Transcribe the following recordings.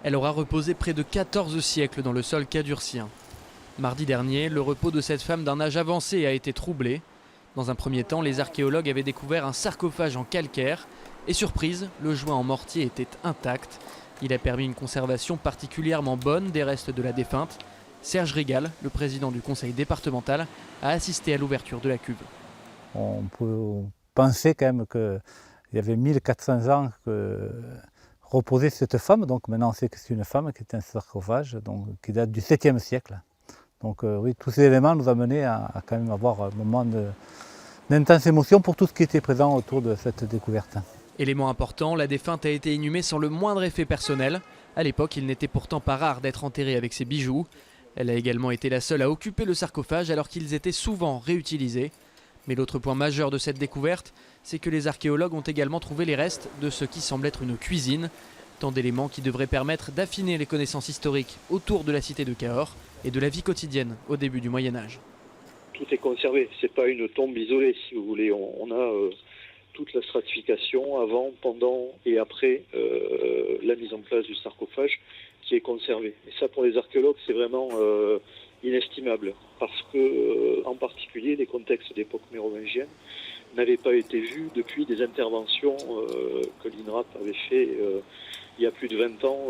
Elle aura reposé près de 14 siècles dans le sol cadurcien. Mardi dernier, le repos de cette femme d'un âge avancé a été troublé. Dans un premier temps, les archéologues avaient découvert un sarcophage en calcaire et surprise, le joint en mortier était intact. Il a permis une conservation particulièrement bonne des restes de la défunte. Serge Régal, le président du conseil départemental, a assisté à l'ouverture de la cuve. On peut penser quand même qu'il y avait 1400 ans que reposait cette femme. Donc maintenant on sait que c'est une femme qui est un sarcophage qui date du 7e siècle. Donc oui, tous ces éléments nous ont amenés à quand même avoir un moment d'intense émotion pour tout ce qui était présent autour de cette découverte. Élément important, la défunte a été inhumée sans le moindre effet personnel. À l'époque, il n'était pourtant pas rare d'être enterré avec ses bijoux. Elle a également été la seule à occuper le sarcophage alors qu'ils étaient souvent réutilisés. Mais l'autre point majeur de cette découverte, c'est que les archéologues ont également trouvé les restes de ce qui semble être une cuisine. Tant d'éléments qui devraient permettre d'affiner les connaissances historiques autour de la cité de Cahors et de la vie quotidienne au début du Moyen-Âge. Tout est conservé, c'est pas une tombe isolée si vous voulez. On a toute la stratification avant, pendant et après la mise en place du sarcophage qui est conservée. Et ça pour les archéologues c'est vraiment inestimable parce que en particulier les contextes d'époque mérovingienne n'avaient pas été vus depuis des interventions que l'INRAP avait fait il y a plus de 20 ans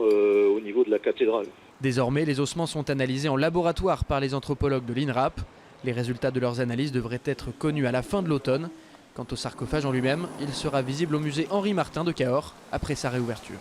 au niveau de la cathédrale. Désormais, les ossements sont analysés en laboratoire par les anthropologues de l'INRAP. Les résultats de leurs analyses devraient être connus à la fin de l'automne. Quant au sarcophage en lui-même, il sera visible au musée Henri Martin de Cahors après sa réouverture.